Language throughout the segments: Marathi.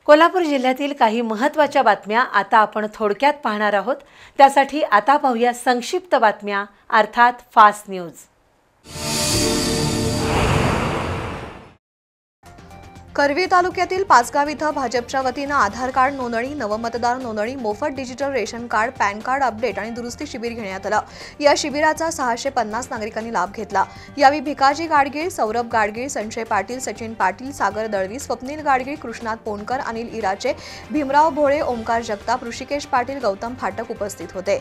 कोल्हापूर जिल्ह्यातील काही महत्त्वाच्या बातम्या आता आपण थोडक्यात पाहणार आहोत। त्यासाठी आता पाहूया संक्षिप्त बातम्या अर्थात फास्ट न्यूज। करवीर तालुक्यातील पाचगाव इथं भाजपच्या वतीनं आधार कार्ड नोंदणी, नवमतदार नोंदणी, मोफत digital ration card, pan card update आणि दुरुस्ती शिबिर घेण्यात आलं। या शिबिराचा 650 नागरिकांनी लाभ घेतला। यावेळी भिकाजी गाडगीळ, सौरभ गाडगीळ, संजय पाटील, सचिन पाटील, सागर दळवी, स्वप्नील गाडगीळ, कृष्णात पोणकर, अनिल इराचे, भीमराव भोळे, ओमकार जगताप, ऋषिकेश पाटील, गौतम फाटक उपस्थित होते।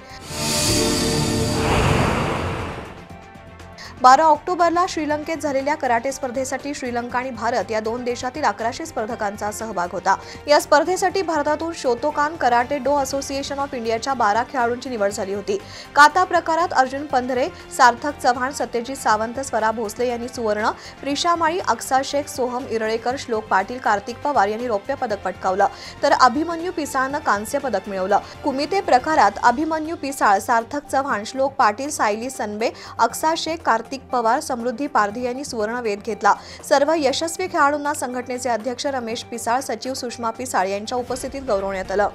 12 ऑक्टोबरला श्रीलंकेत झालेल्या कराटे स्पर्धेसाठी श्रीलंका आणि भारत या दोन देशातील 1100 स्पर्धकांचा सहभाग होता। या स्पर्धेसाठी भारतातून Shotokan karate do association of इंडियाच्या 12 खेळाडूंची निवड झाली होती। काता प्रकारात अर्जुन पंधरे, सार्थक चव्हाण, सत्यजित सावंत, स्वरा भोसले यांनी सुवर्ण, प्रिशा माळी, अक्सा शेख, सोहम इरळेकर, श्लोक पाटील, कार्तिक पवार यांनी रौप्य पदक पटकावलं, तर अभिमन्यू पिसाळनं कांस्य पदक मिळवलं। कुमिते प्रकारात अभिमन्यू पिसाळ, सार्थक चव्हाण, श्लोक पाटील, सायली सनबे, अक्सा शेख, कार्तिक पवार, समृद्धी पारधी यांनी सुवर्ण वेध घेतला। सर्व यशस्वी खेळाडूंना संघटनेचे अध्यक्ष रमेश पिसाळ, सचिव सुषमा पिसाळ यांच्या उपस्थितीत गौरवण्यात आलं।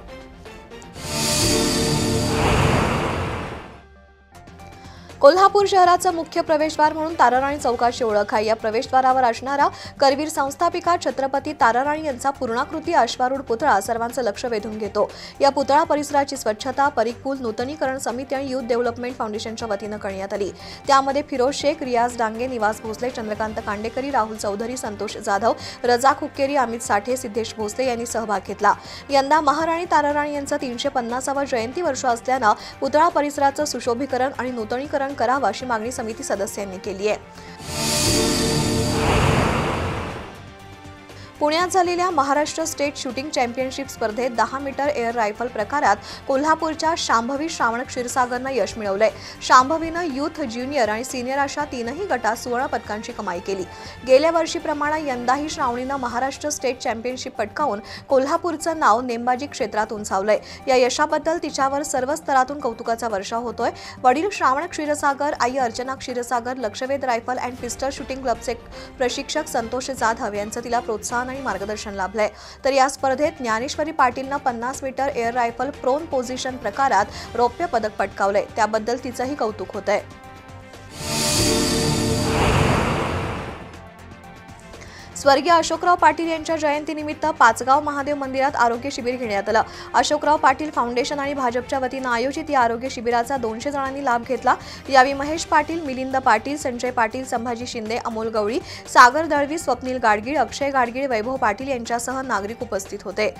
कोल्हापूर शहराचं मुख्य प्रवेशद्वार म्हणून ताराराणी चौकाची ओळख आहे। या प्रवेशद्वारावर असणारा करवीर संस्थापिका छत्रपती ताराराणी यांचा पूर्णाकृती अश्वारूढ पुतळा सर्वांचं लक्ष वेधून घेतो। या पुतळा परिसराची स्वच्छता परिपूल नूतनीकरण समिती आणि युथ डेव्हलपमेंट फाउंडेशनच्या वतीनं करण्यात आली। त्यामध्ये फिरोज शेख, रियाज डांगे, निवास भोसले, चंद्रकांत कांडेकरी, राहुल चौधरी, संतोष जाधव, रजा हुक्केरी, अमित साठे, सिद्धेश भोसले यांनी सहभाग घेतला। यंदा महाराणी ताराराणी यांचा 350वा जयंती वर्ष असल्यानं पुतळा परिसराचं सुशोभीकरण आणि नूतनीकरण करावं अशी मागणी समिती सदस्यांनी केली आहे। पुण्यात झालेल्या महाराष्ट्र स्टेट शूटिंग चॅम्पियनशिप स्पर्धेत 10 मीटर एअर रायफल प्रकारात कोल्हापूरच्या शांभवी श्रावण क्षीरसागरनं यश मिळवलंय। शांभवीनं युथ, ज्युनियर आणि सिनियर अशा तीनही गटात सुवर्ण पदकांची कमाई केली। गेल्या वर्षीप्रमाणे यंदाही श्रावणीनं महाराष्ट्र स्टेट चॅम्पियनशिप पटकावून कोल्हापूरचं नाव नेमबाजी क्षेत्रात उंचावलंय। या यशाबद्दल तिच्यावर सर्व स्तरातून कौतुकाचा वर्षाव होतोय। वडील श्रावण क्षीरसागर, आई Archana Kshirsagar, Lakshvedh rifle and pistol shooting क्लबचे प्रशिक्षक संतोष जाधव यांचं तिला प्रोत्साहन आणि मार्गदर्शन लाभलंय। तर या स्पर्धेत ज्ञानेश्वरी पाटीलनं 50 metre air rifle prone position प्रकारात रौप्य पदक पटकावलंय। त्याबद्दल तिचंही कौतुक होतंय। स्वर्गीय अशोकराव पाटील यांच्या जयंतीनिमित्त पाचगाव महादेव मंदिरात आरोग्य शिबिर घेण्यात आलं। अशोकराव पाटील फाउंडेशन आणि भाजपच्या वतीनं आयोजित या आरोग्य शिबिराचा 200 जणांनी लाभ घेतला। यावेळी महेश पाटील, मिलिंद पाटील, संजय पाटील, संभाजी शिंदे, अमोल गवळी, सागर दळवी, स्वप्नील गाडगीळ, अक्षय गाडगीळ, वैभव पाटील यांच्यासह नागरिक उपस्थित होते।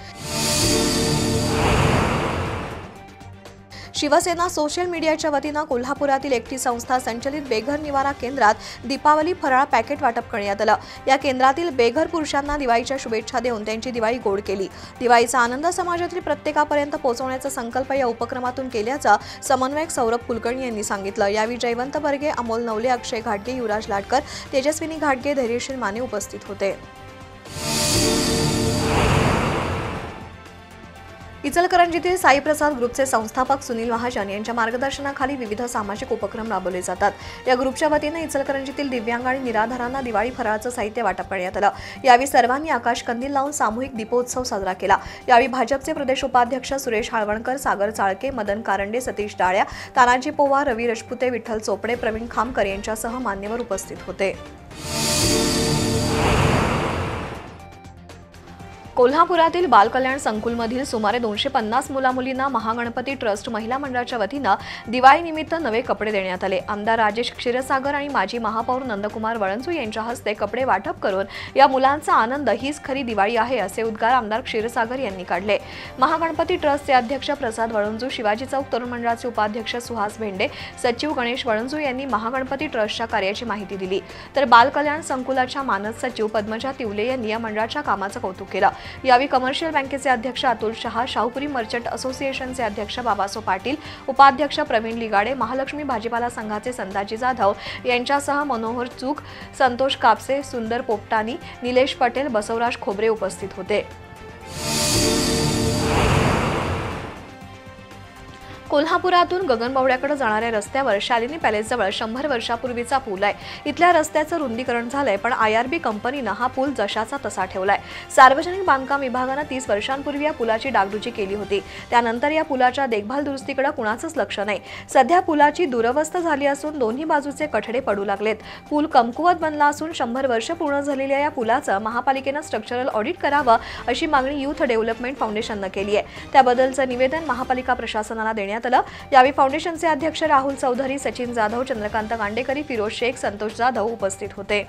शिवसेना सोशल मीडियाच्या वतीनं कोल्हापुरातील एकटी संस्था संचलित बेघर निवारा केंद्रात दीपावली फराळ पॅकेट वाटप करण्यात आलं। या केंद्रातील बेघर पुरुषांना दिवाळीच्या शुभेच्छा देऊन त्यांची दिवाळी गोड केली। दिवाळीचा आनंद समाजातील प्रत्येकापर्यंत पोहोचवण्याचा संकल्प या उपक्रमातून केल्याचं समन्वयक सौरभ कुलकर्णी यांनी सांगितलं। यावेळी जयवंत बर्गे, अमोल नवले, अक्षय घाटगे, युवराज लाटकर, तेजस्विनी घाटगे, धैर्यशील माने उपस्थित होते। इचलकरंजीतील साई प्रसाद ग्रुपचे संस्थापक सुनील महाजन यांच्या मार्गदर्शनाखाली विविध सामाजिक उपक्रम राबवले जातात। या ग्रुपच्या वतीने इचलकरंजीतील दिव्यांग आणि निराधारांना दिवाळी फराळाचं साहित्य वाटप करण्यात आलं। यावेळी सर्वांनी आकाश कंदील लावून सामूहिक दीपोत्सव साजरा केला। यावेळी भाजपचे प्रदेश उपाध्यक्ष सुरेश हाळवणकर, सागर चाळके, मदन कारंडे, सतीश डाळ्या, तानाजी पोवार, रवी रजपुते, विठ्ठल चोपडे, प्रवीण खामकर यांच्यासह मान्यवर उपस्थित होते। कोल्हापुरातील बालकल्याण संकुलमधील सुमारे 250 मुलामुलींना महागणपती ट्रस्ट महिला मंडळाच्या वतीनं दिवाळीनिमित्त नवे कपडे देण्यात आले। आमदार राजेश क्षीरसागर आणि माजी महापौर नंदकुमार वळंजू यांच्या हस्ते कपडे वाटप करून या मुलांचा आनंद हीच खरी दिवाळी आहे असे उद्गार आमदार क्षीरसागर यांनी काढले। महागणपती ट्रस्टचे अध्यक्ष प्रसाद वळंजू, शिवाजी चौक तरुण मंडळाचे उपाध्यक्ष सुहास भेंडे, सचिव गणेश वळंजू यांनी महागणपती ट्रस्टच्या कार्याची माहिती दिली। तर बालकल्याण संकुलाच्या मानद सचिव पद्मजा तिवले यांनी या मंडळाच्या कामाचं कौतुक केलं। यावेळी कमर्शियल बँकेचे अध्यक्ष अतुल शहा, शाहूपुरी मर्चंट असोसिएशनचे अध्यक्ष बाबासो पाटील, उपाध्यक्ष प्रवीण लिगाडे, महालक्ष्मी भाजीपाला संघाचे संताजी जाधव यांच्यासह मनोहर चूक, संतोष कापसे, सुंदर पोपटानी, निलेश पटेल, बसवराज खोबरे उपस्थित होते। कोल्हापुरातून गगनबावड्याकडे जाणाऱ्या रस्त्यावर शालिनी पॅलेसजवळ 100 वर्षापूर्वीचा पूल आहे। इथल्या रस्त्याचं रुंदीकरण झालंय, पण IRB कंपनीनं हा पूल जशाचा तसा ठेवलाय। सार्वजनिक बांधकाम विभागानं 30 वर्षांपूर्वी या पुलाची डागडुजी केली होती। त्यानंतर या पुलाच्या देखभाल दुरुस्तीकडे कुणाचंच लक्ष नाही। सध्या पुलाची दुरवस्था झाली असून दोन्ही बाजूचे कठडे पडू लागलेत। पूल कमकुवत बनला असून 100 वर्ष पूर्ण झालेल्या या पुलाचं महापालिकेनं स्ट्रक्चरल ऑडिट करावं अशी मागणी युथ डेव्हलपमेंट फाउंडेशननं केली आहे। त्याबद्दलचं निवेदन महापालिका प्रशासनाला देण्यात आलं। यावेळी फाउंडेशनचे अध्यक्ष राहुल चौधरी, सचिन जाधव, चंद्रकांत गांडेकरी, फिरोज शेख, संतोष जाधव उपस्थित होते।